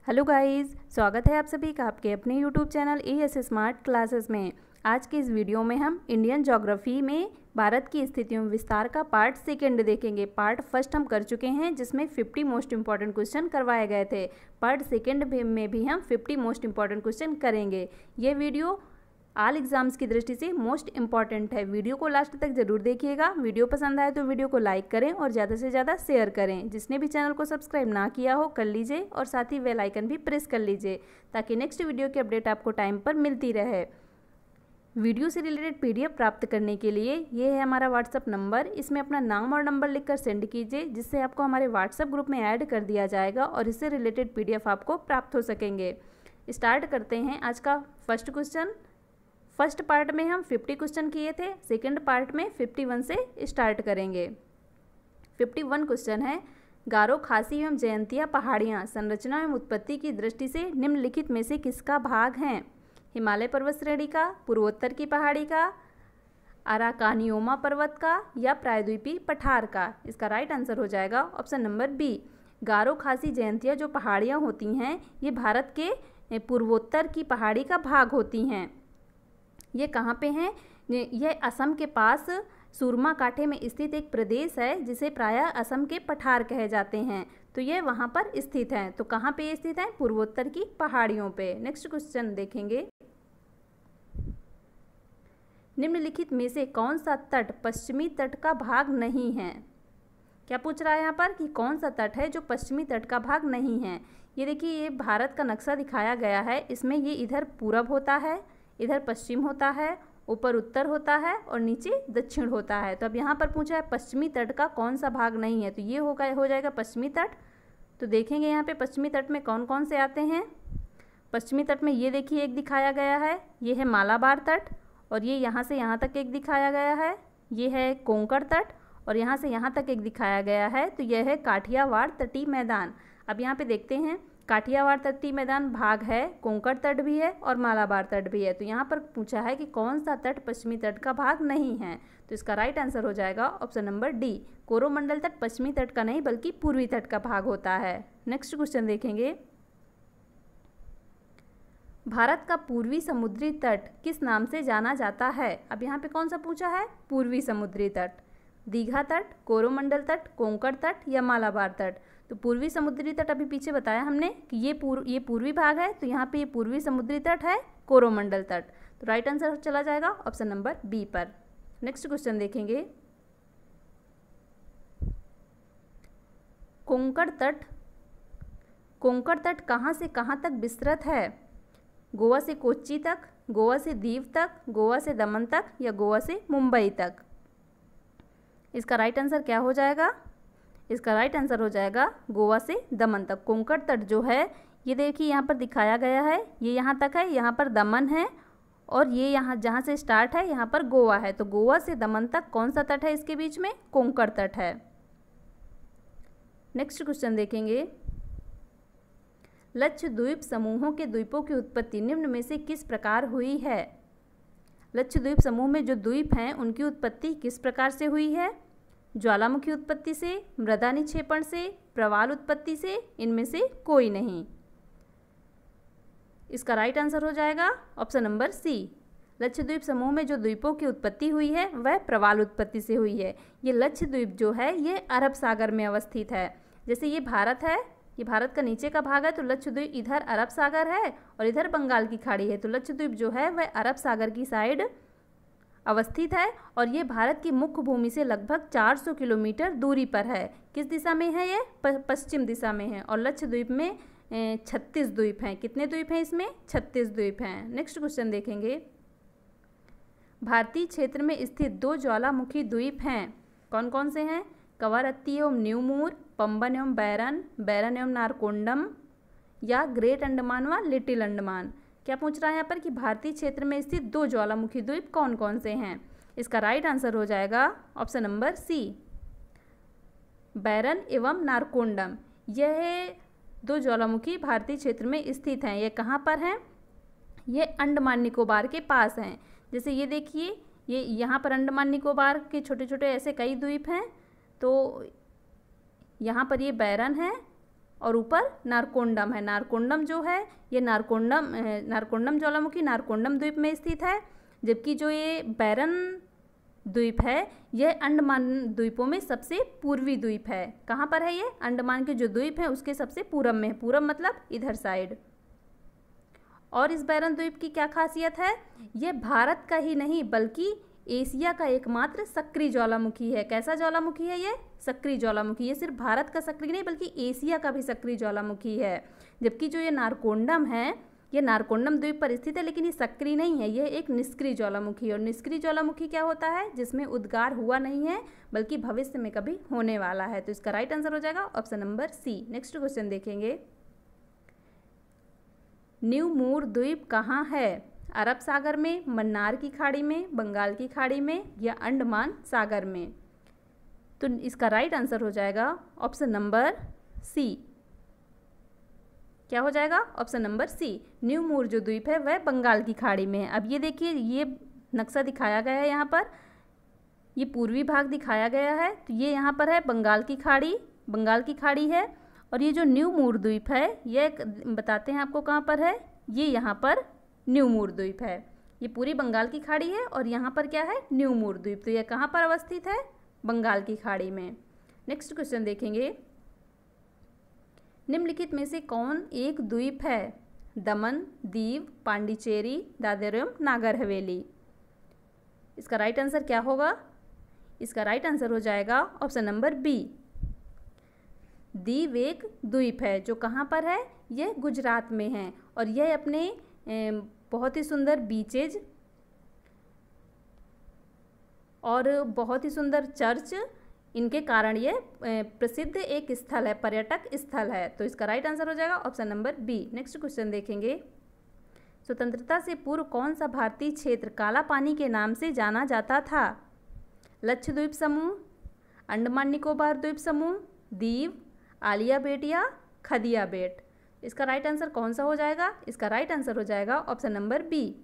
Hello guys, स्वागत है आप सभी का आपके अपने YouTube channel as smart classes में। आज के इस वीडियो में हम इंडियन ज्योग्राफी में भारत की स्थितियों विस्तार का पार्ट सेकंड देखेंगे। पार्ट फर्स्ट हम कर चुके हैं जिसमें 50 मोस्ट इंपॉर्टेंट क्वेश्चन करवाए गए थे। पार्ट सेकंड में भी हम 50 मोस्ट इंपॉर्टेंट क्वेश्चन करेंगे। ये वीडियो ऑल एग्जाम्स की दृष्टि से मोस्ट इंपॉर्टेंट है। वीडियो को लास्ट तक जरूर देखिएगा। वीडियो पसंद आए तो वीडियो को लाइक करें और ज़्यादा से ज़्यादा शेयर करें। जिसने भी चैनल को सब्सक्राइब ना किया हो कर लीजिए और साथ ही बेल आइकन भी प्रेस कर लीजिए ताकि नेक्स्ट वीडियो की अपडेट आपको टाइम पर मिलती रहे। वीडियो से रिलेटेड पीडीएफ प्राप्त करने के लिए ये है हमारा व्हाट्सअप नंबर। इसमें अपना नाम और नंबर लिखकर सेंड कीजिए जिससे आपको हमारे व्हाट्सअप ग्रुप में ऐड कर दिया जाएगा और इससे रिलेटेड पीडीएफ आपको प्राप्त हो सकेंगे। स्टार्ट करते हैं आज का फर्स्ट क्वेश्चन। फर्स्ट पार्ट में हम 50 क्वेश्चन किए थे, सेकंड पार्ट में 51 से स्टार्ट करेंगे। 51 क्वेश्चन है, गारो खासी एवं जयंतिया पहाड़ियाँ संरचना एवं उत्पत्ति की दृष्टि से निम्नलिखित में से किसका भाग हैं? हिमालय पर्वत श्रेणी का, पूर्वोत्तर की पहाड़ी का, अराकानियोमा पर्वत का या प्रायद्वीपीय पठार का? इसका राइट आंसर हो जाएगा ऑप्शन नंबर बी। गारो खासी जयंतिया जो पहाड़ियाँ होती हैं ये भारत के पूर्वोत्तर की पहाड़ी का भाग होती हैं। ये कहाँ पे हैं? ये असम के पास सुरमा कांठे में स्थित एक प्रदेश है जिसे प्रायः असम के पठार कहे जाते हैं। तो ये वहाँ पर स्थित हैं। तो कहाँ पे स्थित हैं? पूर्वोत्तर की पहाड़ियों पे। नेक्स्ट क्वेश्चन देखेंगे। निम्नलिखित में से कौन सा तट पश्चिमी तट का भाग नहीं है? क्या पूछ रहा है यहाँ पर कि कौन सा तट है जो पश्चिमी तट का भाग नहीं है? ये देखिए, ये भारत का नक्शा दिखाया गया है। इसमें ये इधर पूरब होता है, इधर पश्चिम होता है, ऊपर उत्तर होता है और नीचे दक्षिण होता है। तो अब यहाँ पर पूछा है पश्चिमी तट का कौन सा भाग नहीं है, तो ये हो जाएगा पश्चिमी तट। तो देखेंगे यहाँ पे पश्चिमी तट में कौन कौन से आते हैं। पश्चिमी तट में ये देखिए एक दिखाया गया है, ये है मालाबार तट, और ये यहाँ से यहाँ तक एक दिखाया गया है, ये है कोंकण तट, और यहाँ से यहाँ तक एक दिखाया गया है, तो यह है काठियावाड़ तटीय मैदान। अब यहाँ पे देखते हैं, काठियावाड़ तटीय मैदान भाग है, कोंकण तट भी है और मालाबार तट भी है। तो यहाँ पर पूछा है कि कौन सा तट पश्चिमी तट का भाग नहीं है, तो इसका राइट आंसर हो जाएगा ऑप्शन नंबर डी। कोरोमंडल तट पश्चिमी तट का नहीं बल्कि पूर्वी तट का भाग होता है। नेक्स्ट क्वेश्चन देखेंगे। भारत का पूर्वी समुद्री तट किस नाम से जाना जाता है? अब यहाँ पे कौन सा पूछा है? पूर्वी समुद्री तट। दीघा तट, कोरोमंडल तट, कोंकण तट या मालाबार तट? तो पूर्वी समुद्री तट अभी पीछे बताया हमने कि ये पूर्वी भाग है, तो यहाँ पे ये पूर्वी समुद्री तट है, कोरोमंडल तट। तो राइट आंसर चला जाएगा ऑप्शन नंबर बी पर। नेक्स्ट क्वेश्चन देखेंगे। कोंकण तट कहाँ से कहाँ तक विस्तृत है? गोवा से कोच्चि तक, गोवा से दीव तक, गोवा से दमन तक या गोवा से मुंबई तक? इसका राइट आंसर क्या हो जाएगा? इसका राइट आंसर हो जाएगा गोवा से दमन तक। कोंकण तट जो है ये देखिए यहाँ पर दिखाया गया है, ये यहाँ तक है, यहाँ पर दमन है, और ये यहाँ जहाँ से स्टार्ट है यहाँ पर गोवा है। तो गोवा से दमन तक कौन सा तट है इसके बीच में? कोंकण तट है। नेक्स्ट क्वेश्चन देखेंगे। लक्षद्वीप समूहों के द्वीपों की उत्पत्ति निम्न में से किस प्रकार हुई है? लक्षद्वीप समूह में जो द्वीप हैं उनकी उत्पत्ति किस प्रकार से हुई है? ज्वालामुखी उत्पत्ति से, मृदा निक्षेपण से, प्रवाल उत्पत्ति से, इनमें से कोई नहीं। इसका राइट आंसर हो जाएगा ऑप्शन नंबर सी। लक्षद्वीप समूह में जो द्वीपों की उत्पत्ति हुई है वह प्रवाल उत्पत्ति से हुई है। ये लक्षद्वीप जो है ये अरब सागर में अवस्थित है। जैसे ये भारत है, ये भारत का नीचे का भाग है, तो लक्षद्वीप इधर अरब सागर है और इधर बंगाल की खाड़ी है। तो लक्षद्वीप जो है वह अरब सागर की साइड अवस्थित है और ये भारत की मुख्य भूमि से लगभग 400 किलोमीटर दूरी पर है। किस दिशा में है ये? पश्चिम दिशा में है। और लक्षद्वीप में 36 द्वीप हैं। कितने द्वीप हैं इसमें? 36 द्वीप हैं। नेक्स्ट क्वेश्चन देखेंगे। भारतीय क्षेत्र में स्थित 2 ज्वालामुखी द्वीप हैं, कौन कौन से हैं? कवारत्ती एवं न्यूमूर, पंबन एवं बैरन, बैरन एवं नारकोंडम या ग्रेट अंडमान व लिटिल अंडमान? क्या पूछ रहा है यहाँ पर कि भारतीय क्षेत्र में स्थित 2 ज्वालामुखी द्वीप कौन कौन से हैं? इसका राइट आंसर हो जाएगा ऑप्शन नंबर सी, बैरन एवं नारकोंडम। यह 2 ज्वालामुखी भारतीय क्षेत्र में स्थित हैं। ये कहाँ पर हैं? ये अंडमान निकोबार के पास हैं। जैसे ये देखिए, ये यहाँ पर अंडमान निकोबार के छोटे छोटे ऐसे कई द्वीप हैं। तो यहाँ पर ये बैरन है और ऊपर नारकोंडम है। नारकोंडम जो है ये नारकोंडम ज्वालामुखी नारकोंडम द्वीप में स्थित है, जबकि जो ये बैरन द्वीप है यह अंडमान द्वीपों में सबसे पूर्वी द्वीप है। कहाँ पर है ये? अंडमान के जो द्वीप हैं उसके सबसे पूरब में। पूरब मतलब इधर साइड। और इस बैरन द्वीप की क्या खासियत है? ये भारत का ही नहीं बल्कि एशिया का एकमात्र सक्रिय ज्वालामुखी है। कैसा ज्वालामुखी है ये? सक्रिय ज्वालामुखी। ये सिर्फ भारत का सक्रिय नहीं बल्कि एशिया का भी सक्रिय ज्वालामुखी है। जबकि जो ये नारकोंडम है ये नारकोंडम द्वीप पर स्थित है, लेकिन ये सक्रिय नहीं है, ये एक निष्क्रिय ज्वालामुखी है। और निष्क्रिय ज्वालामुखी क्या होता है? जिसमें उद्गार हुआ नहीं है बल्कि भविष्य में कभी होने वाला है। तो इसका राइट आंसर हो जाएगा option number C. Next question देखेंगे, न्यू मूर द्वीप कहाँ है? अरब सागर में, मन्नार की खाड़ी में, बंगाल की खाड़ी में या अंडमान सागर में? तो इसका राइट आंसर हो जाएगा ऑप्शन नंबर सी। क्या हो जाएगा? Option number C. New Moore जो द्वीप है वह बंगाल की खाड़ी में है। अब ये देखिए, ये नक्शा दिखाया गया है यहाँ पर, ये पूर्वी भाग दिखाया गया है। तो ये यहाँ पर है बंगाल की खाड़ी है। और ये जो न्यू मूर द्वीप है ये बताते हैं आपको कहाँ पर है। ये यहाँ पर न्यू मूर द्वीप है। ये पूरी बंगाल की खाड़ी है और यहाँ पर क्या है? न्यू मूर द्वीप। तो ये कहाँ पर अवस्थित है? बंगाल की खाड़ी में। नेक्स्ट क्वेश्चन देखेंगे, निम्नलिखित में से कौन एक द्वीप है? दमन, दीव, पांडिचेरी, दादर एवं नागर हवेली। इसका राइट आंसर क्या होगा? इसका राइट आंसर हो जाएगा ऑप्शन नंबर बी। दीव एक द्वीप है जो कहाँ पर है? यह गुजरात में है और यह अपने बहुत ही सुंदर बीचेज और बहुत ही सुंदर चर्च, इनके कारण ये प्रसिद्ध एक स्थल है, पर्यटक स्थल है। तो इसका राइट आंसर हो जाएगा option number B. Next question देखेंगे, स्वतंत्रता से पूर्व कौन सा भारतीय क्षेत्र काला पानी के नाम से जाना जाता था? लक्षद्वीप समूह, अंडमान निकोबार द्वीप समूह, दीव, आलिया बेट या खदिया बेट। इसका राइट आंसर कौन सा हो जाएगा? इसका राइट आंसर हो जाएगा ऑप्शन नंबर बी।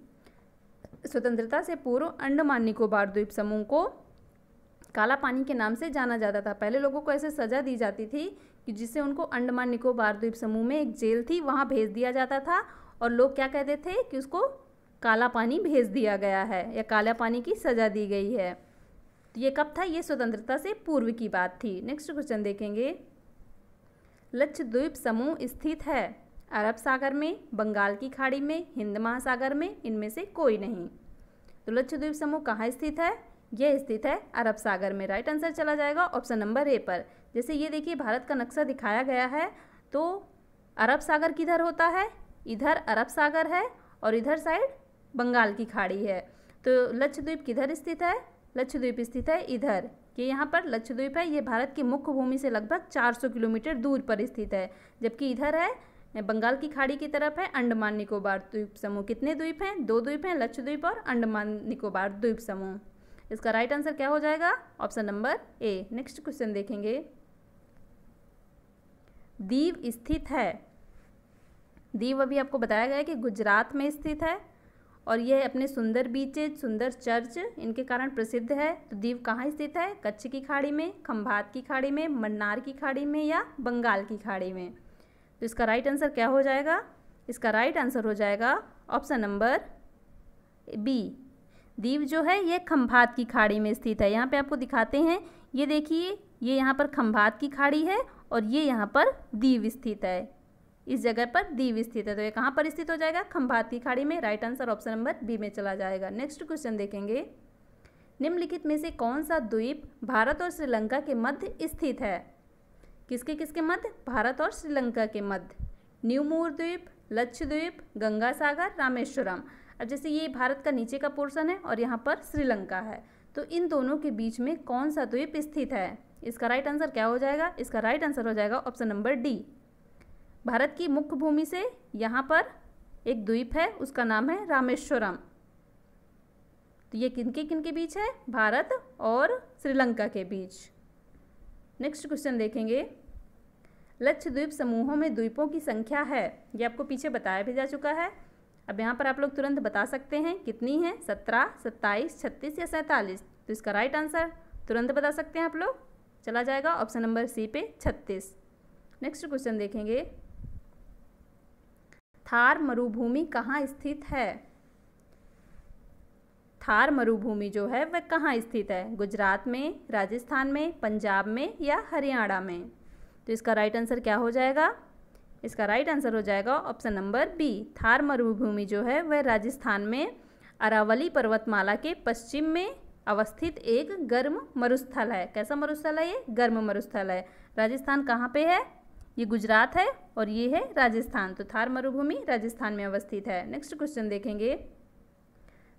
स्वतंत्रता से पूर्व अंडमान निकोबार द्वीप समूह को काला पानी के नाम से जाना जाता था। पहले लोगों को ऐसे सज़ा दी जाती थी कि जिससे उनको अंडमान निकोबार द्वीप समूह में एक जेल थी वहाँ भेज दिया जाता था और लोग क्या कहते थे कि उसको काला पानी भेज दिया गया है या काला पानी की सज़ा दी गई है। तो ये कब था? ये स्वतंत्रता से पूर्व की बात थी। नेक्स्ट क्वेश्चन देखेंगे, लक्षद्वीप समूह स्थित है अरब सागर में, बंगाल की खाड़ी में, हिंद महासागर में, इनमें से कोई नहीं। तो लक्षद्वीप समूह कहाँ स्थित है? यह स्थित है अरब सागर में। राइट आंसर चला जाएगा ऑप्शन नंबर ए पर। जैसे ये देखिए भारत का नक्शा दिखाया गया है, तो अरब सागर किधर होता है? इधर अरब सागर है और इधर साइड बंगाल की खाड़ी है। तो लक्षद्वीप किधर स्थित है? लक्षद्वीप स्थित है इधर। ये यहाँ पर लक्षद्वीप है, ये भारत की मुख्य भूमि से लगभग 400 किलोमीटर दूर पर स्थित है। जबकि इधर है बंगाल की खाड़ी की तरफ है अंडमान निकोबार द्वीप समूह। कितने द्वीप हैं? 2 द्वीप हैं, लक्षद्वीप और अंडमान निकोबार द्वीप समूह। इसका राइट आंसर क्या हो जाएगा? Option number A. Next question देखेंगे, दीव स्थित है। दीव अभी आपको बताया गया है कि गुजरात में स्थित है और यह अपने सुंदर बीचेज, सुंदर चर्च, इनके कारण प्रसिद्ध है। तो दीव कहाँ स्थित है? कच्छ की खाड़ी में, खंभात की खाड़ी में, मन्नार की खाड़ी में या बंगाल की खाड़ी में? तो इसका राइट आंसर क्या हो जाएगा? इसका राइट आंसर हो जाएगा ऑप्शन नंबर बी। दीव जो है ये खंभात की खाड़ी में स्थित है। यहाँ पे आपको दिखाते हैं, ये देखिए, ये यहाँ पर खंभात की खाड़ी है और ये यहाँ पर दीव स्थित है। इस जगह पर दीव स्थित है, तो ये कहाँ पर स्थित हो जाएगा? खंभात की खाड़ी में। Right answer option number B में चला जाएगा। नेक्स्ट क्वेश्चन देखेंगे, निम्नलिखित में से कौन सा द्वीप भारत और श्रीलंका के मध्य स्थित है? किसके किसके मध्य? भारत और श्रीलंका के मध्य। न्यू मूर द्वीप, लक्षद्वीप, गंगा सागर, रामेश्वरम। अब जैसे ये भारत का नीचे का पोर्शन है और यहाँ पर श्रीलंका है, तो इन दोनों के बीच में कौन सा द्वीप स्थित है? इसका राइट आंसर क्या हो जाएगा? इसका राइट आंसर हो जाएगा ऑप्शन नंबर डी। भारत की मुख्य भूमि से यहाँ पर एक द्वीप है, उसका नाम है रामेश्वरम। तो ये किनके बीच है? भारत और श्रीलंका के बीच। नेक्स्ट क्वेश्चन देखेंगे, लक्षद्वीप समूहों में द्वीपों की संख्या है, ये आपको पीछे बताया भी जा चुका है। अब यहाँ पर आप लोग तुरंत बता सकते हैं कितनी है? 17, 27, 36 या 47। तो इसका राइट आंसर तुरंत बता सकते हैं आप लोग, चला जाएगा ऑप्शन नंबर सी पे 36। नेक्स्ट क्वेश्चन देखेंगे, थार मरुभूमि कहाँ स्थित है? थार मरुभूमि जो है वह कहाँ स्थित है? गुजरात में, राजस्थान में, पंजाब में या हरियाणा में? तो इसका राइट आंसर क्या हो जाएगा? इसका राइट आंसर हो जाएगा ऑप्शन नंबर बी। थार मरुभूमि जो है वह राजस्थान में अरावली पर्वतमाला के पश्चिम में अवस्थित एक गर्म मरुस्थल है। कैसा मरुस्थल है ये? गर्म मरुस्थल है। राजस्थान कहाँ पे है? ये गुजरात है और ये है राजस्थान। तो थार मरुभूमि राजस्थान में अवस्थित है। नेक्स्ट क्वेश्चन देखेंगे,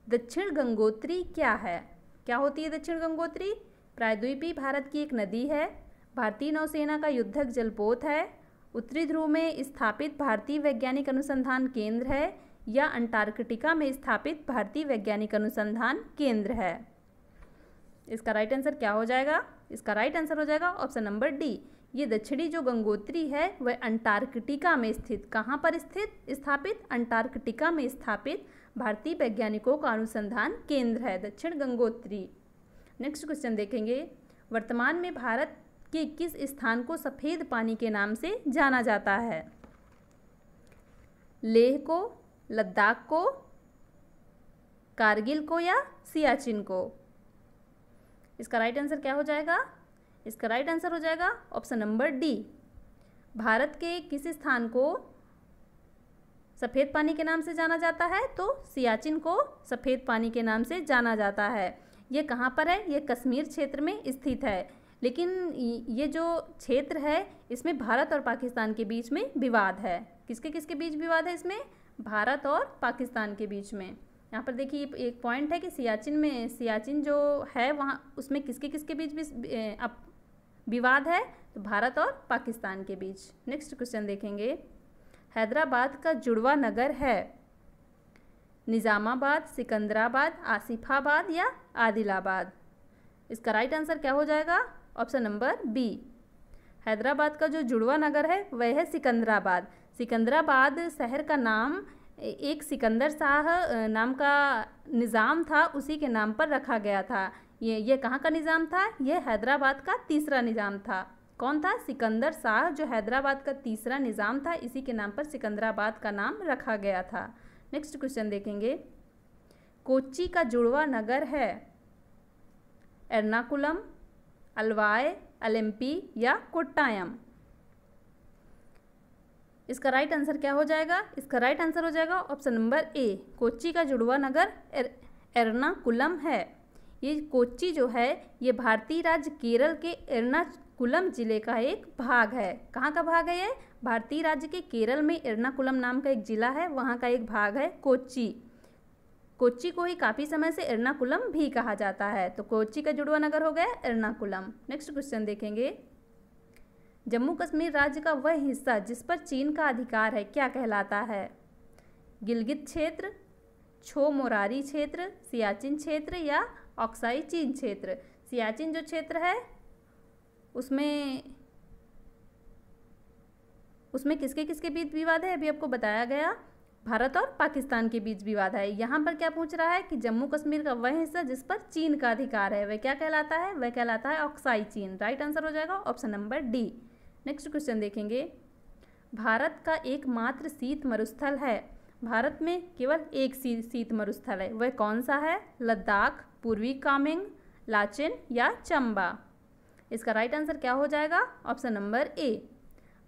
दक्षिण गंगोत्री क्या है? क्या होती है दक्षिण गंगोत्री? प्रायद्वीपीय भारत की एक नदी है, भारतीय नौसेना का युद्धक जलपोत है, उत्तरी ध्रुव में स्थापित भारतीय वैज्ञानिक अनुसंधान केंद्र है या अंटार्कटिका में स्थापित भारतीय वैज्ञानिक अनुसंधान केंद्र है? इसका राइट आंसर क्या हो जाएगा? इसका राइट आंसर हो जाएगा ऑप्शन नंबर डी। ये दक्षिणी जो गंगोत्री है वह अंटार्कटिका में स्थित, कहाँ पर स्थित? स्थापित अंटार्कटिका में स्थापित भारतीय वैज्ञानिकों का अनुसंधान केंद्र है दक्षिण गंगोत्री। नेक्स्ट क्वेश्चन देखेंगे, वर्तमान में भारत के किस स्थान को सफ़ेद पानी के नाम से जाना जाता है? लेह को, लद्दाख को, कारगिल को या सियाचिन को? इसका राइट आंसर क्या हो जाएगा? इसका राइट आंसर हो जाएगा ऑप्शन नंबर डी। भारत के किस स्थान को सफ़ेद पानी के नाम से जाना जाता है? तो सियाचिन को सफ़ेद पानी के नाम से जाना जाता है। ये कहाँ पर है? ये कश्मीर क्षेत्र में स्थित है। लेकिन ये जो क्षेत्र है इसमें भारत और पाकिस्तान के बीच में विवाद है। किसके किसके बीच विवाद है इसमें? भारत और पाकिस्तान के बीच में। यहाँ पर देखिए एक पॉइंट है कि सियाचिन जो है वहाँ उसमें किसके किसके बीच विवाद है? तो भारत और पाकिस्तान के बीच। नेक्स्ट क्वेश्चन देखेंगे, हैदराबाद का जुड़वा नगर है निज़ामाबाद, सिकंदराबाद, आसिफाबाद या आदिलाबाद? इसका राइट आंसर क्या हो जाएगा? Option number B. हैदराबाद का जो जुड़वा नगर है वह है सिकंदराबाद। सिकंदराबाद शहर का नाम एक सिकंदर शाह नाम का निज़ाम था, उसी के नाम पर रखा गया था। ये कहाँ का निज़ाम था? ये हैदराबाद का तीसरा निज़ाम था। कौन था? सिकंदर शाह, जो हैदराबाद का तीसरा निज़ाम था, इसी के नाम पर सिकंदराबाद का नाम रखा गया था। नेक्स्ट क्वेश्चन देखेंगे, कोच्चि का जुड़वा नगर है एर्नाकुलम, अलवाय, अलेम्पी या कोट्टायम? इसका राइट आंसर क्या हो जाएगा? इसका राइट आंसर हो जाएगा ऑप्शन नंबर ए। कोच्चि का जुड़वा नगर एर्नाकुलम है। ये कोच्चि जो है ये भारतीय राज्य केरल के एर्नाकुलम जिले का एक भाग है। कहाँ का भाग है ये? भारतीय राज्य के केरल में एर्नाकुलम नाम का एक जिला है, वहाँ का एक भाग है कोच्चि। कोच्चि को ही काफ़ी समय से एर्नाकुलम भी कहा जाता है। तो कोच्चि का जुड़वा नगर हो गया एर्नाकुलम। नेक्स्ट क्वेश्चन देखेंगे, जम्मू कश्मीर राज्य का वह हिस्सा जिस पर चीन का अधिकार है क्या कहलाता है? गिलगित क्षेत्र, छो मोरारी क्षेत्र, सियाचिन क्षेत्र या ऑक्साई चीन क्षेत्र? सियाचिन जो क्षेत्र है उसमें किसके किसके बीच विवाद है? अभी आपको बताया गया, भारत और पाकिस्तान के बीच विवाद है। यहाँ पर क्या पूछ रहा है कि जम्मू कश्मीर का वह हिस्सा जिस पर चीन का अधिकार है वह क्या कहलाता है? वह कहलाता है ऑक्साई चीन। राइट आंसर हो जाएगा option number D. Next question देखेंगे, भारत का एकमात्र शीत मरुस्थल है। भारत में केवल एक शीत मरुस्थल है, वह कौन सा है? लद्दाख, पूर्वी कामेंग, लाचेन या चंबा? इसका राइट आंसर क्या हो जाएगा? Option number A.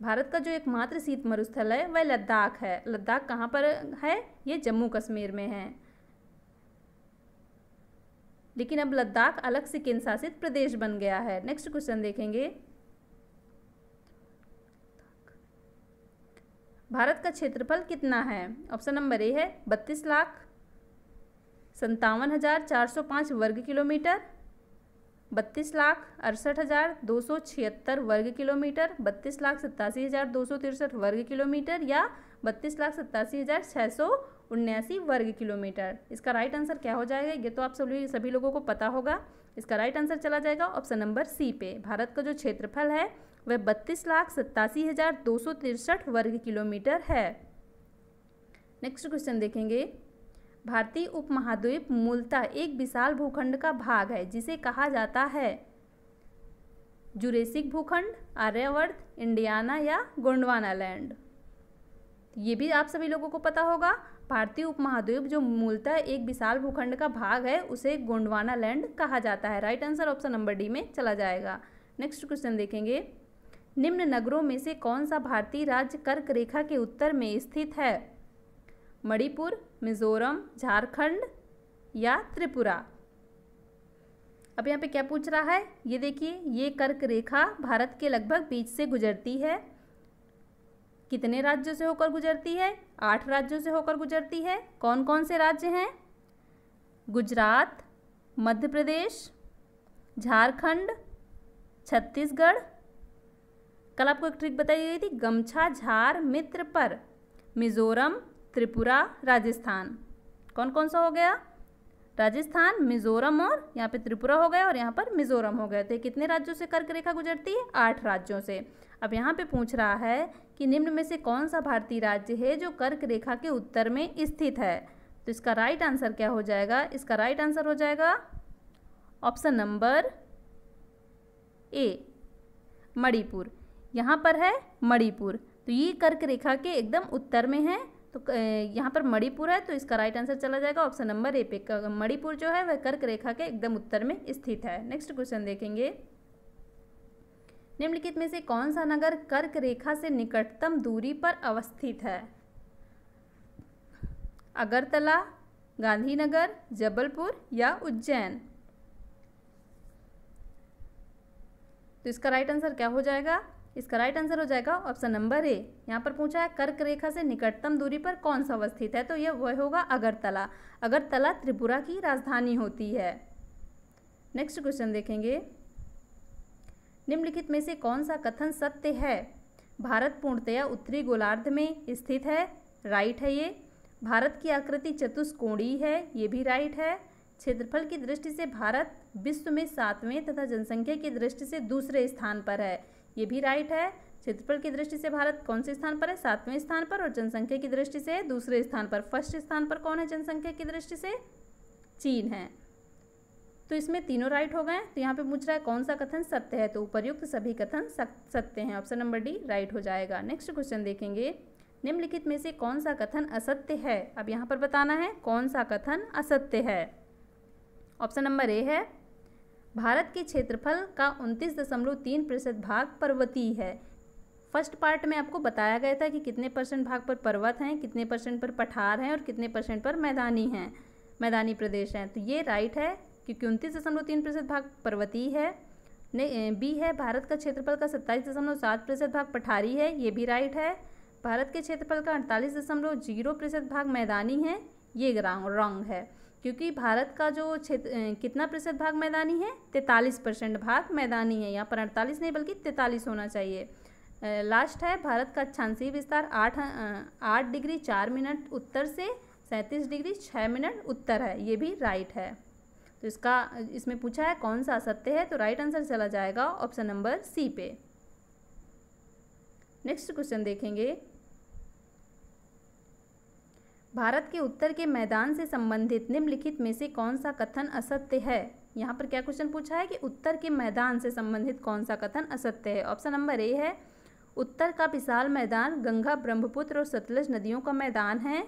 भारत का जो एकमात्र शीत मरुस्थल है वह लद्दाख है। लद्दाख कहाँ पर है? ये जम्मू कश्मीर में है। लेकिन अब लद्दाख अलग से केंद्र शासित प्रदेश बन गया है। नेक्स्ट क्वेश्चन देखेंगे, भारत का क्षेत्रफल कितना है? ऑप्शन नंबर ए है 32,57,405 वर्ग किलोमीटर, 32,68,276 वर्ग किलोमीटर, 32,87,263 वर्ग किलोमीटर या 32,87,679 वर्ग किलोमीटर? इसका राइट आंसर क्या हो जाएगा? ये तो आप सभी लोगों को पता होगा। इसका राइट आंसर चला जाएगा ऑप्शन नंबर सी पे। भारत का जो क्षेत्रफल है वह 32,87,263 वर्ग किलोमीटर है। नेक्स्ट क्वेश्चन देखेंगे, भारतीय उपमहाद्वीप मूलतः एक विशाल भूखंड का भाग है जिसे कहा जाता है जुरेसिक भूखंड, आर्यवर्त, इंडियाना या गोंडवाना लैंड। ये भी आप सभी लोगों को पता होगा, भारतीय उपमहाद्वीप जो मूलतः एक विशाल भूखंड का भाग है उसे गोंडवाना लैंड कहा जाता है। Right answer option number D में चला जाएगा। नेक्स्ट क्वेश्चन देखेंगे, निम्न नगरों में से कौन सा भारतीय राज्य कर्क रेखा के उत्तर में स्थित है? मणिपुर, मिजोरम, झारखंड या त्रिपुरा। अब यहाँ पे क्या पूछ रहा है, ये देखिए, ये कर्क रेखा भारत के लगभग बीच से गुजरती है। कितने राज्यों से होकर गुजरती है? 8 राज्यों से होकर गुजरती है। कौन कौन से राज्य हैं? गुजरात, मध्य प्रदेश, झारखंड, छत्तीसगढ़। कल आपको एक ट्रिक बताई गई थी, गमछा झार मित्र पर। मिजोरम, त्रिपुरा, राजस्थान। कौन कौन सा हो गया? राजस्थान, मिजोरम और यहाँ पे त्रिपुरा हो गया और यहाँ पर मिजोरम हो गया। तो कितने राज्यों से कर्क रेखा गुजरती है? 8 राज्यों से। अब यहाँ पे पूछ रहा है कि निम्न में से कौन सा भारतीय राज्य है जो कर्क रेखा के उत्तर में स्थित है? तो इसका राइट आंसर क्या हो जाएगा? इसका राइट आंसर हो जाएगा ऑप्शन नंबर ए, मणिपुर। यहाँ पर है मणिपुर, तो ये कर्क रेखा के एकदम उत्तर में है, तो यहाँ पर मणिपुर है, तो इसका राइट आंसर चला जाएगा ऑप्शन नंबर ए पे। मणिपुर जो है वह कर्क रेखा के एकदम उत्तर में स्थित है। नेक्स्ट क्वेश्चन देखेंगे, निम्नलिखित में से कौन सा नगर कर्क रेखा से निकटतम दूरी पर अवस्थित है? अगरतला, गांधीनगर, जबलपुर या उज्जैन। तो इसका राइट आंसर क्या हो जाएगा? इसका राइट आंसर हो जाएगा ऑप्शन नंबर ए। यहाँ पर पूछा है कर्क रेखा से निकटतम दूरी पर कौन सा अवस्थित है, तो यह वह होगा अगरतला। अगरतला त्रिपुरा की राजधानी होती है। नेक्स्ट क्वेश्चन देखेंगे, निम्नलिखित में से कौन सा कथन सत्य है? भारत पूर्णतया उत्तरी गोलार्ध में स्थित है। राइट है ये। भारत की आकृति चतुष्कोणीय है। ये भी राइट है। क्षेत्रफल की दृष्टि से भारत विश्व में 7वें तथा जनसंख्या की दृष्टि से दूसरे स्थान पर है। ये भी राइट है। क्षेत्रफल की दृष्टि से भारत कौन से स्थान पर है? 7वें स्थान पर, और जनसंख्या की दृष्टि से दूसरे स्थान पर। फर्स्ट स्थान पर कौन है जनसंख्या की दृष्टि से? चीन है। तो इसमें तीनों राइट हो गए। तो यहाँ पे पूछ रहा है कौन सा कथन सत्य है, तो उपर्युक्त सभी कथन सत्य हैं। ऑप्शन नंबर डी राइट हो जाएगा। नेक्स्ट क्वेश्चन देखेंगे, निम्नलिखित में से कौन सा कथन असत्य है? अब यहाँ पर बताना है कौन सा कथन असत्य है। ऑप्शन नंबर ए है, भारत के क्षेत्रफल का 29.3% भाग पर्वतीय है। फर्स्ट पार्ट में आपको बताया गया था कि कितने % भाग पर पर्वत हैं, कितने % पर पठार हैं और कितने % पर मैदानी प्रदेश हैं। तो ये राइट है क्योंकि 29.3% भाग पर्वतीय है। बी है, भारत का क्षेत्रफल का 27.7% भाग पठारी है। ये भी राइट है। भारत के क्षेत्रफल का 48.0% भाग मैदानी है। ये रॉन्ग है क्योंकि भारत का जो क्षेत्र कितना % भाग मैदानी है? 43% भाग मैदानी है। यहाँ पर 48 नहीं बल्कि 43 होना चाहिए। लास्ट है, भारत का अक्षांशीय विस्तार 8 डिग्री 4 मिनट उत्तर से 37 डिग्री 6 मिनट उत्तर है। ये भी राइट है। तो इसमें पूछा है कौन सा असत्य है, तो राइट आंसर चला जाएगा ऑप्शन नंबर सी पे। नेक्स्ट क्वेश्चन देखेंगे, भारत के उत्तर के मैदान से संबंधित निम्नलिखित में से कौन सा कथन असत्य है? यहाँ पर क्या क्वेश्चन पूछा है कि उत्तर के मैदान से संबंधित कौन सा कथन असत्य है। ऑप्शन नंबर ए है, उत्तर का विशाल मैदान गंगा, ब्रह्मपुत्र और सतलज नदियों का मैदान है।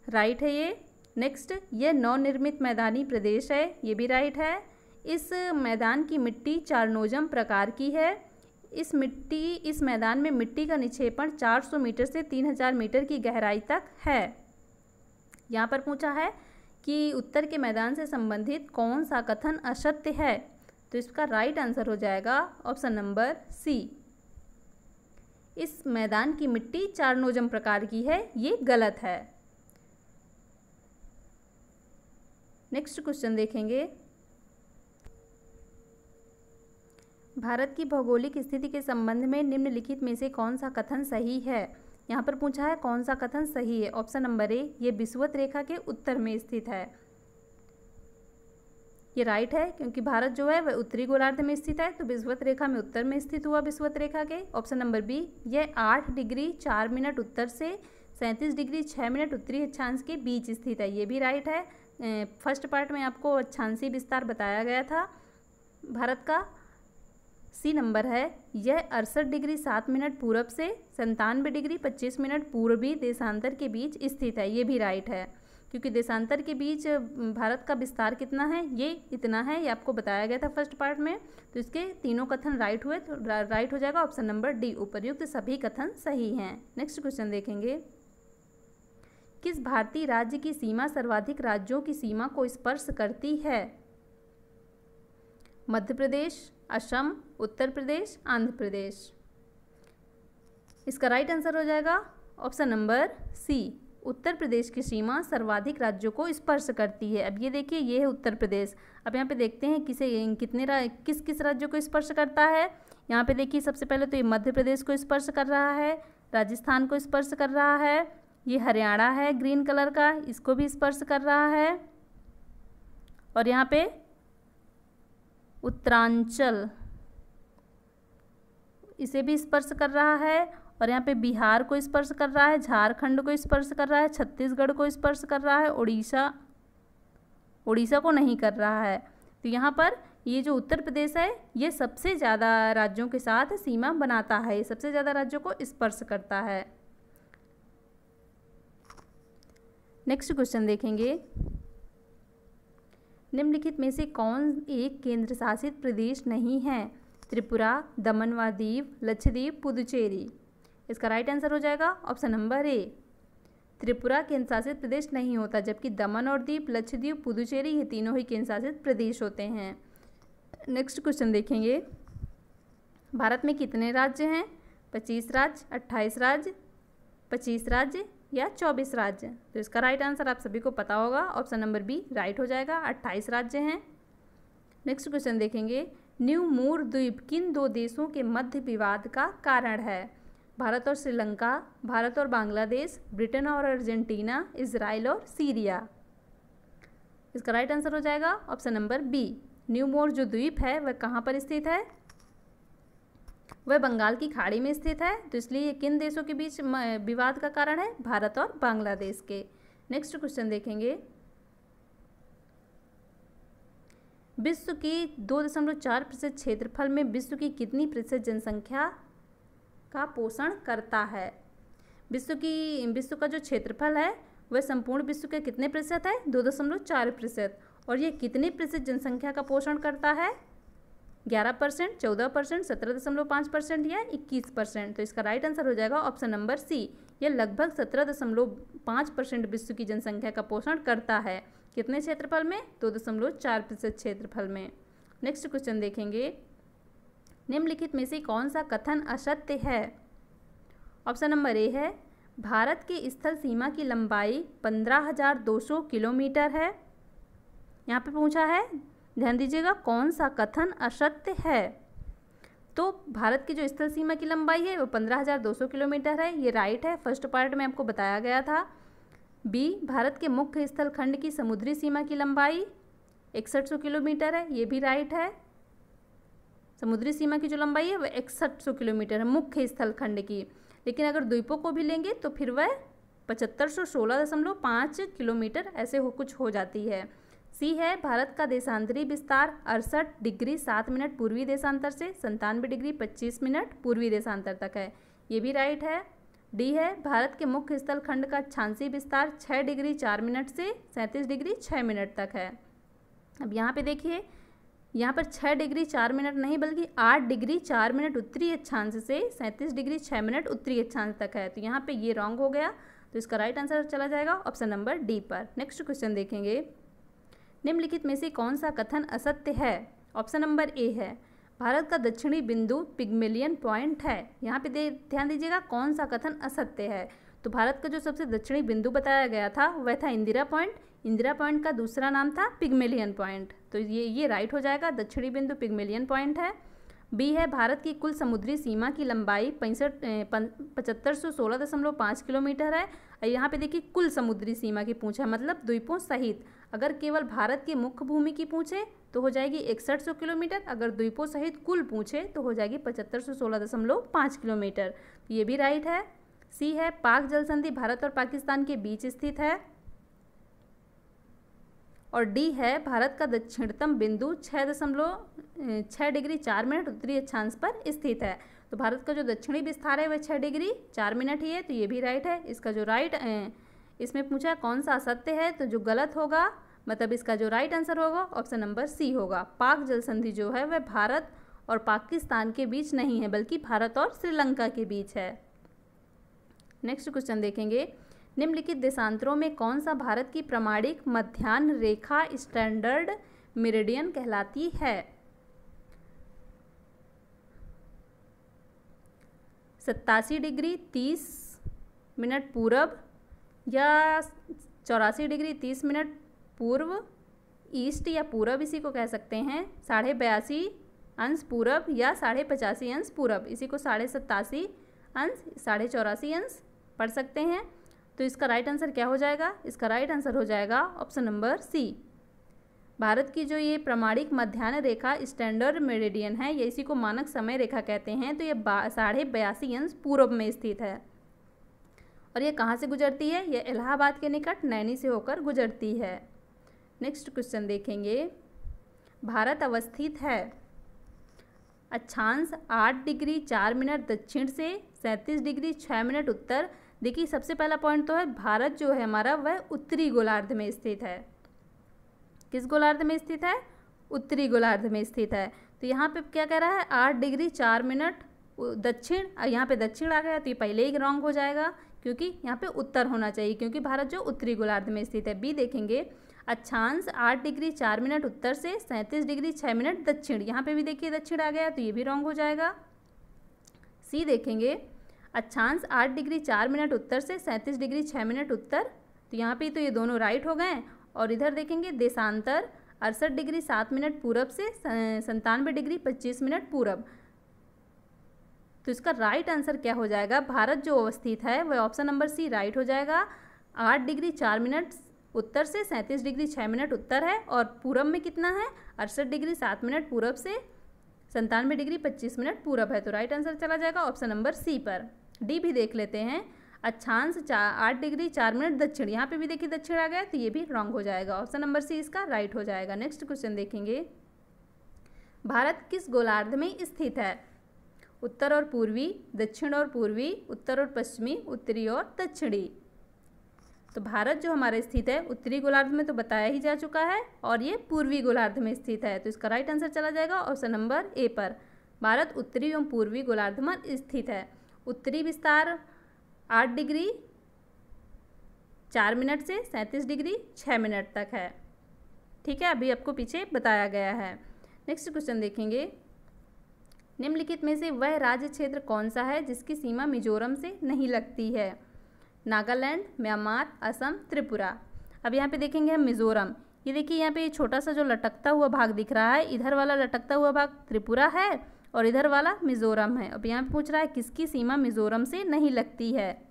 राइट है ये। नेक्स्ट, यह नवनिर्मित मैदानी प्रदेश है। ये भी राइट है। इस मैदान की मिट्टी चारनोजम प्रकार की है। इस मैदान में मिट्टी का निक्षेपण 400 मीटर से 3000 मीटर की गहराई तक है। यहाँ पर पूछा है कि उत्तर के मैदान से संबंधित कौन सा कथन असत्य है, तो इसका राइट आंसर हो जाएगा ऑप्शन नंबर सी। इस मैदान की मिट्टी चारनोजम प्रकार की है, ये गलत है। नेक्स्ट क्वेश्चन देखेंगे, भारत की भौगोलिक स्थिति के संबंध में निम्नलिखित में से कौन सा कथन सही है। यहाँ पर पूछा है कौन सा कथन सही है। ऑप्शन नंबर ए, ये विषुवत रेखा के उत्तर में स्थित है। ये राइट है क्योंकि भारत जो है वह उत्तरी गोलार्ध में स्थित है, तो विषुवत रेखा में उत्तर में स्थित हुआ विषुवत रेखा के। ऑप्शन नंबर बी, यह 8 डिग्री 4 मिनट उत्तर से 37 डिग्री 6 मिनट उत्तरी अक्षांश के बीच स्थित है। ये भी राइट है। फर्स्ट पार्ट में आपको अक्षांशीय विस्तार बताया गया था। भारत का सी नंबर है, यह 68 डिग्री 7 मिनट पूरब से 97 डिग्री 25 मिनट पूर्वी देशांतर के बीच स्थित है। ये भी राइट है, क्योंकि देशांतर के बीच भारत का विस्तार कितना है, ये इतना है, ये आपको बताया गया था फर्स्ट पार्ट में। तो इसके तीनों कथन राइट हुए, तो राइट हो जाएगा ऑप्शन नंबर डी, उपर्युक्त सभी कथन सही हैं। नेक्स्ट क्वेश्चन देखेंगे, किस भारतीय राज्य की सीमा सर्वाधिक राज्यों की सीमा को स्पर्श करती है? मध्य प्रदेश, असम, उत्तर प्रदेश, आंध्र प्रदेश। इसका राइट आंसर हो जाएगा ऑप्शन नंबर सी, उत्तर प्रदेश की सीमा सर्वाधिक राज्यों को स्पर्श करती है। अब ये देखिए, ये है उत्तर प्रदेश। अब यहाँ पे देखते हैं किस किस राज्यों को स्पर्श करता है। यहाँ पे देखिए, सबसे पहले तो ये मध्य प्रदेश को स्पर्श कर रहा है, राजस्थान को स्पर्श कर रहा है, ये हरियाणा है ग्रीन कलर का, इसको भी स्पर्श कर रहा है, और यहाँ पे उत्तरांचल, इसे भी स्पर्श कर रहा है, और यहाँ पे बिहार को स्पर्श कर रहा है, झारखंड को स्पर्श कर रहा है, छत्तीसगढ़ को स्पर्श कर रहा है, उड़ीसा को नहीं कर रहा है। तो यहाँ पर ये जो उत्तर प्रदेश है, ये सबसे ज़्यादा राज्यों के साथ सीमा बनाता है, ये सबसे ज़्यादा राज्यों को स्पर्श करता है। नेक्स्ट क्वेश्चन देखेंगे, निम्नलिखित में से कौन एक केंद्र शासित प्रदेश नहीं है? त्रिपुरा, दमन व दीव, लक्षद्वीप, पुदुचेरी। इसका राइट आंसर हो जाएगा ऑप्शन नंबर ए, त्रिपुरा केंद्र शासित प्रदेश नहीं होता, जबकि दमन और दीव, लक्षद्वीप, पुदुचेरी ये तीनों ही केंद्र शासित प्रदेश होते हैं। नेक्स्ट क्वेश्चन देखेंगे, भारत में कितने राज्य हैं? 25 राज्य, 28 राज्य, 25 राज्य या 24 राज्य? तो इसका राइट आंसर आप सभी को पता होगा, ऑप्शन नंबर बी राइट हो जाएगा, 28 राज्य हैं। नेक्स्ट क्वेश्चन देखेंगे, न्यू मूर द्वीप किन दो देशों के मध्य विवाद का कारण है? भारत और श्रीलंका, भारत और बांग्लादेश, ब्रिटेन और अर्जेंटीना, इजराइल और सीरिया। इसका राइट आंसर हो जाएगा option number B, new Moore जो द्वीप है वह कहाँ पर स्थित है? वह बंगाल की खाड़ी में स्थित है। तो इसलिए ये किन देशों के बीच विवाद का कारण है? भारत और बांग्लादेश के। नेक्स्ट क्वेश्चन देखेंगे, विश्व की 2.4% क्षेत्रफल में विश्व की कितनी प्रतिशत जनसंख्या का पोषण करता है? विश्व का जो क्षेत्रफल है वह संपूर्ण विश्व के कितने प्रतिशत है? 2.4%। और ये कितने प्रतिशत जनसंख्या का पोषण करता है? 11%, 14%, 17.5% या 21%। तो इसका राइट आंसर हो जाएगा ऑप्शन नंबर सी, यह लगभग 17.5% विश्व की जनसंख्या का पोषण करता है। कितने क्षेत्रफल में? 2.4% क्षेत्रफल में। नेक्स्ट क्वेश्चन देखेंगे, निम्नलिखित में से कौन सा कथन असत्य है? ऑप्शन नंबर ए है, भारत की स्थल सीमा की लंबाई 15,200 किलोमीटर है। यहाँ पे पूछा है, ध्यान दीजिएगा, कौन सा कथन असत्य है? तो भारत की जो स्थल सीमा की लंबाई है वो 15,200 किलोमीटर है, ये राइट है, फर्स्ट पार्ट में आपको बताया गया था। बी, भारत के मुख्य स्थल खंड की समुद्री सीमा की लंबाई 6100 किलोमीटर है, ये भी राइट है। समुद्री सीमा की जो लंबाई है वह 6100 किलोमीटर है मुख्य स्थल खंड की, लेकिन अगर द्वीपों को भी लेंगे तो फिर वह 7516.5 किलोमीटर ऐसे कुछ हो जाती है। सी है, भारत का देशांतरी विस्तार 68 डिग्री 7 मिनट पूर्वी देशांतर से 97 डिग्री 25 मिनट पूर्वी देशांतर तक है, ये भी राइट है। डी है, भारत के मुख्य स्थल खंड का अक्षांशीय विस्तार 6 डिग्री 4 मिनट से 37 डिग्री 6 मिनट तक है। अब यहाँ पे देखिए, यहाँ पर 6 डिग्री 4 मिनट नहीं बल्कि 8 डिग्री 4 मिनट उत्तरी अक्षांश से 37 डिग्री 6 मिनट उत्तरी अक्षांश तक है, तो यहाँ पे ये रॉन्ग हो गया, तो इसका राइट आंसर चला जाएगा ऑप्शन नंबर डी पर। नेक्स्ट क्वेश्चन देखेंगे, निम्नलिखित में से कौन सा कथन असत्य है? ऑप्शन नंबर ए है, भारत का दक्षिणी बिंदु पिग्मेलियन पॉइंट है। यहाँ पे ध्यान दीजिएगा, कौन सा कथन असत्य है? तो भारत का जो सबसे दक्षिणी बिंदु बताया गया था वह था इंदिरा पॉइंट। इंदिरा पॉइंट का दूसरा नाम था पिग्मेलियन पॉइंट, तो ये राइट हो जाएगा, दक्षिणी बिंदु पिग्मेलियन पॉइंट है। बी है, भारत की कुल समुद्री सीमा की लंबाई 7516.5 किलोमीटर है। यहाँ पे देखिए, कुल समुद्री सीमा की पूछा, मतलब द्वीपों सहित। अगर केवल भारत की मुख्य भूमि की पूछे तो हो जाएगी 6100 किलोमीटर, अगर द्वीपों सहित कुल पूछे तो हो जाएगी 7516.5 किलोमीटर, तो ये भी राइट है। सी है, पाक जल संधि भारत और पाकिस्तान के बीच स्थित है। और डी है भारत का दक्षिणतम बिंदु 6.6 डिग्री 4 मिनट उत्तरी अक्षांश पर स्थित है। तो भारत का जो दक्षिणी विस्तार है वह 6 डिग्री 4 मिनट ही है, तो ये भी राइट है। इसका जो राइट इसमें पूछा कौन सा असत्य है, तो जो गलत होगा मतलब इसका जो राइट आंसर होगा ऑप्शन नंबर सी होगा। पाक जल संधि जो है वह भारत और पाकिस्तान के बीच नहीं है बल्कि भारत और श्रीलंका के बीच है। नेक्स्ट क्वेश्चन देखेंगे, निम्नलिखित देशांतरों में कौन सा भारत की प्रमाणिक मध्याह्न रेखा स्टैंडर्ड मेरिडियन कहलाती है? 87 डिग्री 30 मिनट पूरब या 84 डिग्री 30 मिनट पूर्व, ईस्ट या पूरब इसी को कह सकते हैं, 82.5 अंश पूरब या 85.5 अंश पूरब, इसी को 87.5 अंश 84.5 अंश पढ़ सकते हैं। तो इसका राइट आंसर क्या हो जाएगा? इसका राइट आंसर हो जाएगा ऑप्शन नंबर सी। भारत की जो ये प्रमाणिक मध्याह्न रेखा स्टैंडर्ड मेरिडियन है, ये इसी को मानक समय रेखा कहते हैं, तो ये 82.5 अंश पूर्व में स्थित है। और ये कहाँ से गुजरती है? ये इलाहाबाद के निकट नैनी से होकर गुजरती है। नेक्स्ट क्वेश्चन देखेंगे, भारत अवस्थित है अक्षांश 8 डिग्री 4 मिनट दक्षिण से 37 डिग्री 6 मिनट उत्तर। देखिए सबसे पहला पॉइंट तो है भारत जो है हमारा वह उत्तरी गोलार्ध में स्थित है। किस गोलार्ध में स्थित है? उत्तरी गोलार्ध में स्थित है। तो यहाँ पे क्या कह रहा है? 8 डिग्री 4 मिनट दक्षिण, यहाँ पे दक्षिण आ गया तो ये पहले ही रॉन्ग हो जाएगा क्योंकि यहाँ पे उत्तर होना चाहिए, क्योंकि भारत जो उत्तरी गोलार्ध में स्थित है। बी देखेंगे, अक्षांश 8 डिग्री 4 मिनट उत्तर से 37 डिग्री 6 मिनट दक्षिण, यहाँ पे भी देखिए दक्षिण आ गया तो ये भी रॉन्ग हो जाएगा। सी देखेंगे, अक्षांश 8 डिग्री 4 मिनट उत्तर से 37 डिग्री 6 मिनट उत्तर, तो यहाँ पे तो ये दोनों राइट हो गए। और इधर देखेंगे देशांतर 68 डिग्री 7 मिनट पूरब से 97 डिग्री 25 मिनट पूरब, तो इसका राइट आंसर क्या हो जाएगा? भारत जो अवस्थित है वह ऑप्शन नंबर सी राइट हो जाएगा। 8 डिग्री 4 मिनट उत्तर से 37 डिग्री 6 मिनट उत्तर है और पूरब में कितना है? 68 डिग्री 7 मिनट पूरब से 97 डिग्री 25 मिनट पूरब है, तो राइट आंसर चला जाएगा ऑप्शन नंबर सी पर। डी भी देख लेते हैं, अक्षांश 8 डिग्री 4 मिनट दक्षिण, यहाँ पे भी देखिए दक्षिण आ गया तो ये भी रॉन्ग हो जाएगा, ऑप्शन नंबर सी इसका राइट हो जाएगा। नेक्स्ट क्वेश्चन देखेंगे, भारत किस गोलार्ध में स्थित है? उत्तर और पूर्वी, दक्षिण और पूर्वी, उत्तर और पश्चिमी, उत्तरी और दक्षिणी। तो भारत जो हमारा स्थित है उत्तरी गोलार्ध में तो बताया ही जा चुका है और ये पूर्वी गोलार्ध में स्थित है, तो इसका राइट आंसर चला जाएगा ऑप्शन नंबर ए पर। भारत उत्तरी एवं पूर्वी गोलार्ध में स्थित है। उत्तरी विस्तार 8 डिग्री 4 मिनट से 37 डिग्री 6 मिनट तक है। ठीक है, अभी आपको पीछे बताया गया है। नेक्स्ट क्वेश्चन देखेंगे, निम्नलिखित में से वह राज्य क्षेत्र कौन सा है जिसकी सीमा मिजोरम से नहीं लगती है? नागालैंड, म्यांमार, असम, त्रिपुरा। अब यहाँ पे देखेंगे हम मिजोरम, ये देखिए यहाँ पे छोटा सा जो लटकता हुआ भाग दिख रहा है, इधर वाला लटकता हुआ भाग त्रिपुरा है और इधर वाला मिजोरम है। अब यहाँ पे पूछ रहा है किसकी सीमा मिजोरम से नहीं लगती है?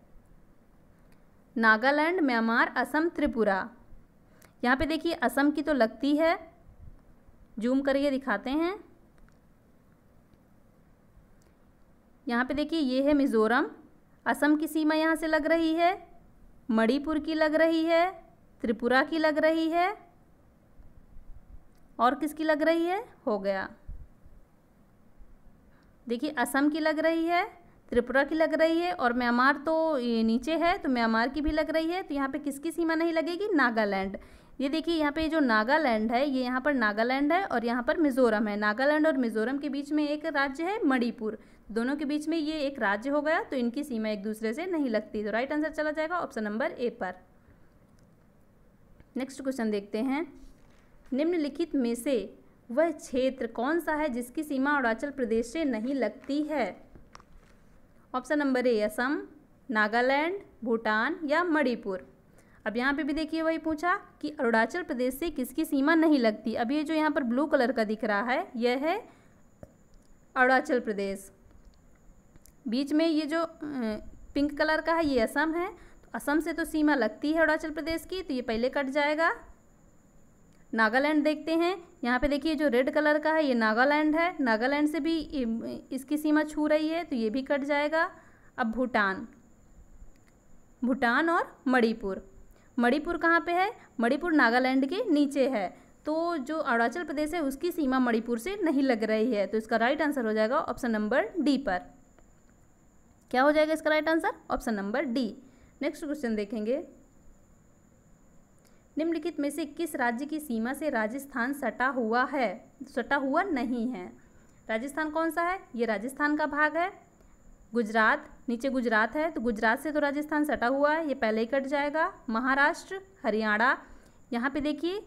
नागालैंड, म्यांमार, असम, त्रिपुरा। यहाँ पे देखिए असम की तो लगती है, जूम करके दिखाते हैं। यहाँ पे देखिए ये है मिजोरम, असम की सीमा यहाँ से लग रही है, मणिपुर की लग रही है, त्रिपुरा की लग रही है और किसकी लग रही है? हो गया, देखिए असम की लग रही है, त्रिपुरा की लग रही है और म्यांमार तो ये नीचे है तो म्यांमार की भी लग रही है। तो यहाँ पे किसकी सीमा नहीं लगेगी? नागालैंड। ये देखिए यहाँ पे जो नागालैंड है, ये यहाँ पर नागालैंड है और यहाँ पर मिजोरम है। नागालैंड और मिजोरम के बीच में एक राज्य है मणिपुर, दोनों के बीच में ये एक राज्य हो गया, तो इनकी सीमा एक दूसरे से नहीं लगती, तो राइट आंसर चला जाएगा ऑप्शन नंबर ए पर। नेक्स्ट क्वेश्चन देखते हैं, निम्नलिखित में से वह क्षेत्र कौन सा है जिसकी सीमा अरुणाचल प्रदेश से नहीं लगती है? Option number A Assam, Nagaland, Bhutan या मणिपुर। अब यहाँ पे भी देखिए वही पूछा कि अरुणाचल प्रदेश से किसकी सीमा नहीं लगती। अब ये जो यहाँ पर ब्लू कलर का दिख रहा है यह है अरुणाचल प्रदेश, बीच में ये जो पिंक कलर का है ये असम है, तो असम से तो सीमा लगती है अरुणाचल प्रदेश की, तो ये पहले कट जाएगा। नागालैंड देखते हैं, यहाँ पे देखिए जो रेड कलर का है ये नागालैंड है, नागालैंड से भी इसकी सीमा छू रही है तो ये भी कट जाएगा। अब भूटान, भूटान और मणिपुर, मणिपुर कहाँ पे है? मणिपुर नागालैंड के नीचे है, तो जो अरुणाचल प्रदेश है उसकी सीमा मणिपुर से नहीं लग रही है, तो इसका राइट आंसर हो जाएगा ऑप्शन नंबर डी पर। क्या हो जाएगा इसका right answer? Option number D. Next question देखेंगे, निम्नलिखित में से किस राज्य की सीमा से राजस्थान सटा हुआ है? सटा हुआ नहीं है। राजस्थान कौन सा है? ये राजस्थान का भाग है। गुजरात, नीचे गुजरात है, तो गुजरात से तो राजस्थान सटा हुआ है, ये पहले ही कट जाएगा। महाराष्ट्र, हरियाणा, यहाँ पे देखिए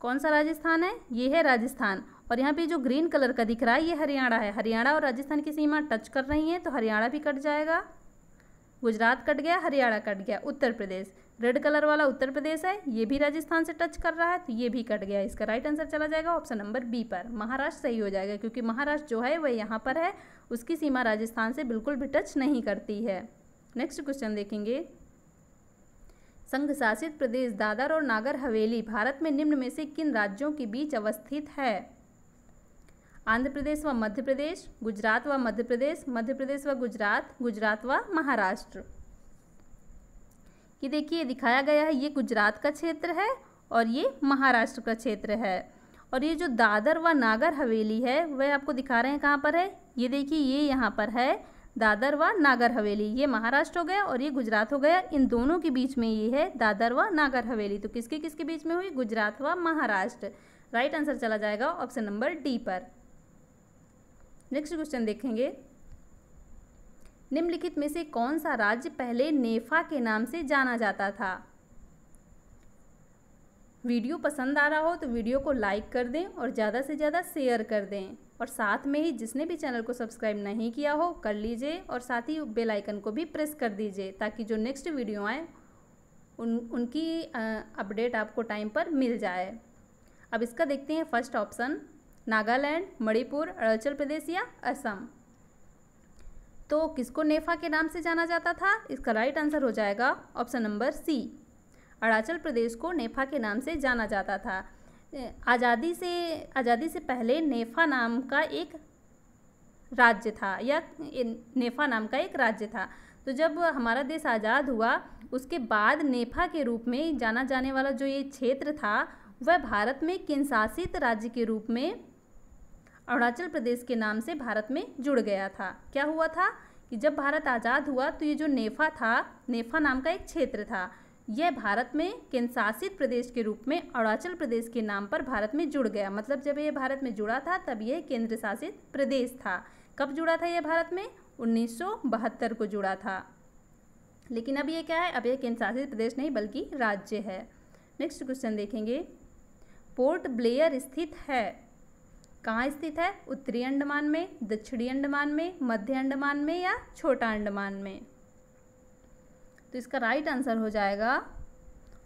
कौन सा राजस्थान है? ये है राजस्थान, और यहाँ पे जो ग्रीन कलर का दिख रहा है ये हरियाणा है। हरियाणा और राजस्थान की सीमा टच कर रही हैं, तो हरियाणा भी कट जाएगा। गुजरात कट गया, हरियाणा कट गया। उत्तर प्रदेश, रेड कलर वाला उत्तर प्रदेश है, ये भी राजस्थान से टच कर रहा है, तो ये भी कट गया। इसका राइट आंसर चला जाएगा ऑप्शन नंबर बी पर। महाराष्ट्र सही हो जाएगा, क्योंकि महाराष्ट्र जो है वह यहाँ पर है, उसकी सीमा राजस्थान से बिल्कुल भी टच नहीं करती है। नेक्स्ट क्वेश्चन देखेंगे, संघ शासित प्रदेश दादर और नागर हवेली भारत में निम्न में से किन राज्यों के बीच अवस्थित है? आंध्र प्रदेश व मध्य प्रदेश, गुजरात व मध्य प्रदेश, मध्य प्रदेश व गुजरात, गुजरात व महाराष्ट्र। ये देखिए दिखाया गया है, ये गुजरात का क्षेत्र है और ये महाराष्ट्र का क्षेत्र है। और ये जो दादर व नागर हवेली है वह आपको दिखा रहे हैं कहाँ पर है? ये देखिए ये यहाँ पर है, दादर व नागर हवेली। ये महाराष्ट्र हो गया और ये गुजरात हो गया, इन दोनों के बीच में ये है दादर व नागर हवेली। तो किसके किसके बीच में हुई? गुजरात व महाराष्ट्र। राइट आंसर चला जाएगा ऑप्शन नंबर डी पर। नेक्स्ट क्वेश्चन देखेंगे, निम्नलिखित में से कौन सा राज्य पहले नेफा के नाम से जाना जाता था? वीडियो पसंद आ रहा हो तो वीडियो को लाइक कर दें और ज़्यादा से ज़्यादा शेयर कर दें, और साथ में ही जिसने भी चैनल को सब्सक्राइब नहीं किया हो कर लीजिए, और साथ ही बेल आइकन को भी प्रेस कर दीजिए, ताकि जो नेक्स्ट वीडियो आए उनकी अपडेट आपको टाइम पर मिल जाए। अब इसका देखते हैं फर्स्ट ऑप्शन, नागालैंड, मणिपुर, अरुणाचल प्रदेश या असम। तो किसको नेफा के नाम से जाना जाता था? इसका राइट आंसर हो जाएगा ऑप्शन नंबर सी, अरुणाचल प्रदेश को नेफा के नाम से जाना जाता था। आज़ादी से पहले नेफा नाम का एक राज्य था, या नेफा नाम का एक राज्य था। तो जब हमारा देश आज़ाद हुआ उसके बाद नेफा के रूप में जाना जाने वाला जो ये क्षेत्र था वह भारत में केंद्रशासित राज्य के रूप में अरुणाचल प्रदेश के नाम से भारत में जुड़ गया था। क्या हुआ था कि जब भारत आज़ाद हुआ तो ये जो नेफा था, नेफा नाम का एक क्षेत्र था, यह भारत में केंद्रशासित प्रदेश के रूप में अरुणाचल प्रदेश के नाम पर भारत में जुड़ गया। मतलब जब ये भारत में जुड़ा था तब यह केंद्र शासित प्रदेश था। कब जुड़ा था यह भारत में? 1972 को जुड़ा था। लेकिन अब ये क्या है? अब यह केंद्र शासित प्रदेश नहीं बल्कि राज्य है। नेक्स्ट क्वेश्चन देखेंगे, पोर्ट ब्लेयर स्थित है, कहाँ स्थित है? उत्तरी अंडमान में, दक्षिणी अंडमान में, मध्य अंडमान में या छोटा अंडमान में? तो इसका राइट आंसर हो जाएगा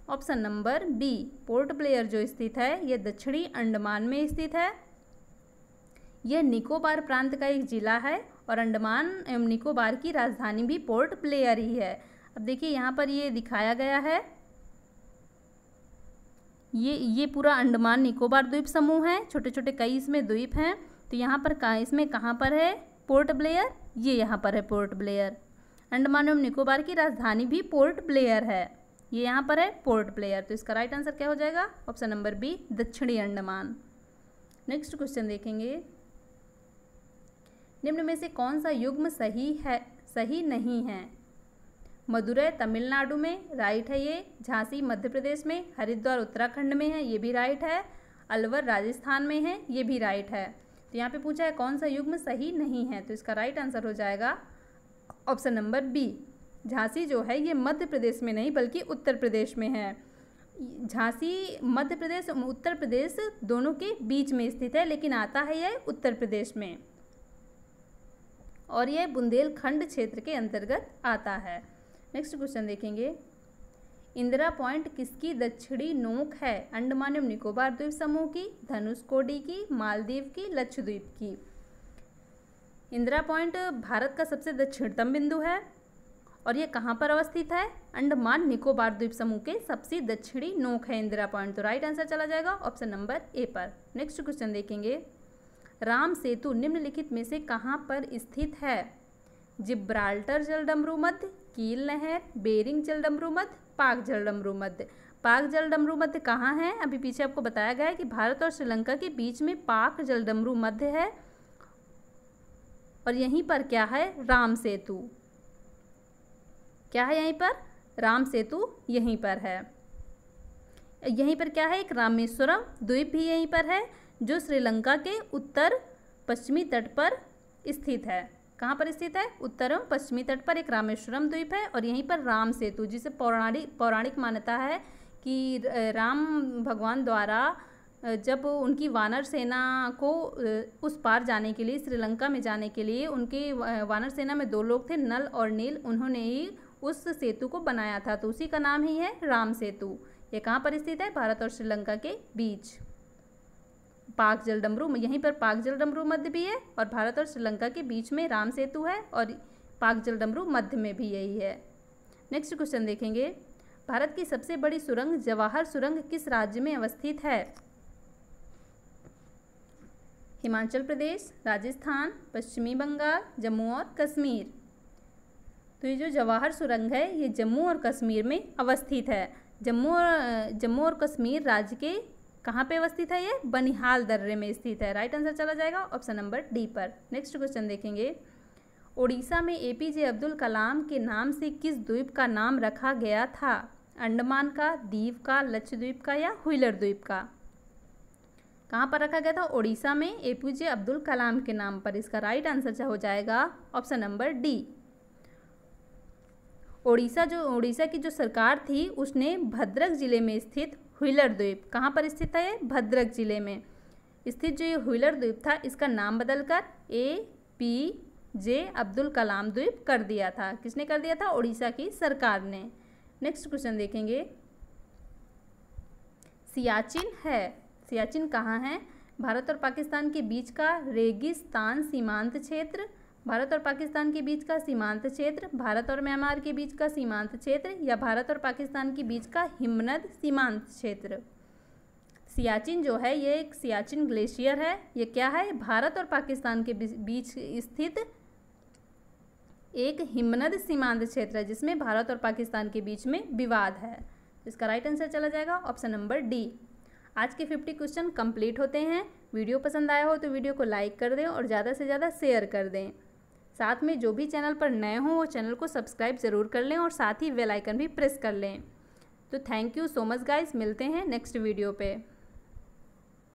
option number B, Port Blair जो स्थित है यह दक्षिणी अंडमान में स्थित है। यह निकोबार प्रांत का एक जिला है और अंडमान एवं निकोबार की राजधानी भी पोर्ट ब्लेयर ही है। अब देखिए यहाँ पर ये दिखाया गया है, ये पूरा अंडमान निकोबार द्वीप समूह है, छोटे छोटे कई इसमें द्वीप हैं। तो यहाँ पर इसमें कहाँ पर है पोर्ट ब्लेयर? ये यहाँ पर है पोर्ट ब्लेयर। अंडमान एवं निकोबार की राजधानी भी पोर्ट ब्लेयर है, ये यहाँ पर है पोर्ट ब्लेयर। तो इसका राइट आंसर क्या हो जाएगा? ऑप्शन नंबर बी, दक्षिणी अंडमान। नेक्स्ट क्वेश्चन देखेंगे, निम्न में से कौन सा युग्म सही नहीं है? मदुरै तमिलनाडु में, राइट है ये। झांसी मध्य प्रदेश में, हरिद्वार उत्तराखंड में है, ये भी राइट है। अलवर राजस्थान में है, ये भी राइट है। तो यहाँ पे पूछा है कौन सा युग्म सही नहीं है, तो इसका राइट आंसर हो जाएगा ऑप्शन नंबर बी। झांसी जो है ये मध्य प्रदेश में नहीं बल्कि उत्तर प्रदेश में है। झांसी मध्य प्रदेश उत्तर प्रदेश दोनों के बीच में स्थित है, लेकिन आता है यह उत्तर प्रदेश में, और यह बुंदेलखंड क्षेत्र के अंतर्गत आता है। नेक्स्ट क्वेश्चन देखेंगे, इंदिरा पॉइंट किसकी दक्षिणी नोक है? अंडमान एवं निकोबार द्वीप समूह की, धनुषकोडी की, मालदीव की, लक्षद्वीप की। इंदिरा पॉइंट भारत का सबसे दक्षिणतम बिंदु है और ये कहाँ पर अवस्थित है? अंडमान निकोबार द्वीप समूह के सबसे दक्षिणी नोक है इंदिरा पॉइंट। तो राइट आंसर चला जाएगा ऑप्शन नंबर ए पर। नेक्स्ट क्वेश्चन देखेंगे, राम सेतु निम्नलिखित में से कहाँ पर स्थित है? जिब्राल्टर जलडमरू मध्य, कील नहर, बेरिंग जलडमरू मध्य, पाक जलडमरू मध्य। पाक जलडमरू मध्य कहाँ है? अभी पीछे आपको बताया गया है कि भारत और श्रीलंका के बीच में पाक जलडमरू मध्य है और यहीं पर क्या है? राम सेतु। क्या है यहीं पर? राम सेतु यहीं पर है। यहीं पर क्या है? एक रामेश्वरम द्वीप भी यहीं पर है जो श्रीलंका के उत्तर पश्चिमी तट पर स्थित है। कहाँ पर स्थित है? उत्तर एवं पश्चिमी तट पर एक रामेश्वरम द्वीप है और यहीं पर राम सेतु, जिसे पौराणिक मान्यता है कि राम भगवान द्वारा जब उनकी वानर सेना को उस पार जाने के लिए, श्रीलंका में जाने के लिए, उनके वानर सेना में 2 लोग थे, नल और नील, उन्होंने ही उस सेतु को बनाया था, तो उसी का नाम ही है राम सेतु। ये कहाँ पर स्थित है? भारत और श्रीलंका के बीच। पाक जलडमरू, यहीं पर पाक जलडमरू मध्य भी है और भारत और श्रीलंका के बीच में राम सेतु है और पाक जलडमरू मध्य में भी यही है। नेक्स्ट क्वेश्चन देखेंगे, भारत की सबसे बड़ी सुरंग जवाहर सुरंग किस राज्य में अवस्थित है? हिमाचल प्रदेश, राजस्थान, पश्चिमी बंगाल, जम्मू और कश्मीर। तो ये जो जवाहर सुरंग है ये जम्मू और कश्मीर में अवस्थित है। जम्मू और कश्मीर राज्य के कहाँ पे अवस्थित है? ये बनिहाल दर्रे में स्थित है। राइट आंसर चला जाएगा ऑप्शन नंबर डी पर। नेक्स्ट क्वेश्चन देखेंगे, ओडिशा में एपीजे अब्दुल कलाम के नाम से किस द्वीप का नाम रखा गया था? अंडमान का, दीव का, लक्षद्वीप का या व्हीलर द्वीप का? कहाँ पर रखा गया था? ओडिशा में एपीजे अब्दुल कलाम के नाम पर। इसका राइट आंसर हो जाएगा ऑप्शन नंबर डी। ओडिशा की जो सरकार थी उसने भद्रक जिले में स्थित व्हीलर द्वीप, कहाँ पर स्थित है? भद्रक जिले में स्थित जो ये व्हीलर द्वीप था इसका नाम बदलकर एपीजे अब्दुल कलाम द्वीप कर दिया था। किसने कर दिया था? ओडिशा की सरकार ने। नेक्स्ट क्वेश्चन देखेंगे, सियाचिन है, सियाचिन कहाँ है? भारत और पाकिस्तान के बीच का रेगिस्तान सीमांत क्षेत्र, भारत और पाकिस्तान के बीच का सीमांत क्षेत्र, भारत और म्यांमार के बीच का सीमांत क्षेत्र या भारत और पाकिस्तान के बीच का हिमनद सीमांत क्षेत्र। सियाचिन जो है ये एक सियाचिन ग्लेशियर है। ये क्या है? भारत और पाकिस्तान के बीच स्थित एक हिमनद सीमांत क्षेत्र है जिसमें भारत और पाकिस्तान के बीच में विवाद है। इसका राइट आंसर चला जाएगा ऑप्शन नंबर डी। आज के 50 क्वेश्चन कंप्लीट होते हैं। वीडियो पसंद आया हो तो वीडियो को लाइक कर दें और ज़्यादा से ज़्यादा शेयर कर दें। साथ में जो भी चैनल पर नए हों वो चैनल को सब्सक्राइब ज़रूर कर लें और साथ ही बेल आइकन भी प्रेस कर लें। तो thank you so much guys, मिलते हैं नेक्स्ट वीडियो पे।